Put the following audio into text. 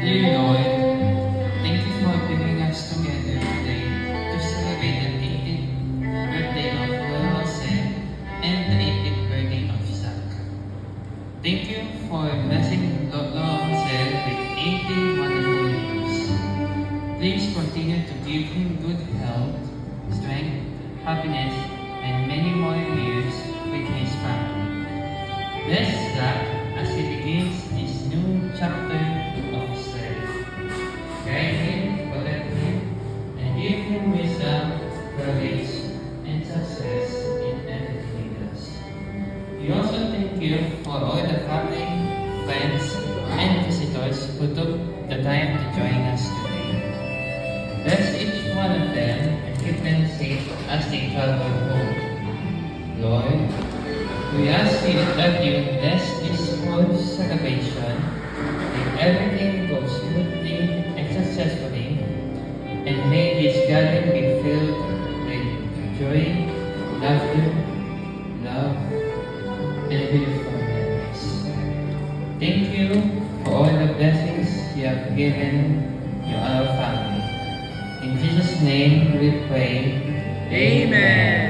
Dear Lord, thank you for bringing us together today to celebrate the 80th birthday of Lola Jose and the 80th birthday of Zach. Thank you for blessing Lola Jose with 80 wonderful years. Please continue to give him good health, strength, happiness, and many more years with his family. Bless Zach as he begins this new chapter of his life. Guide him, protect him, and give him wisdom, courage, and success in everything he does. We also thank you for all the family, friends, and visitors who took the time to join us today. Bless each one of them and keep them safe as they travel home. Lord, we ask you that you bless this whole celebration, that everything goes smoothly and successfully, and may this gathering be filled with joy, laughter, love, and beautiful memories. Thank you for all the blessings you have given to our family. In Jesus' name we pray. Amen.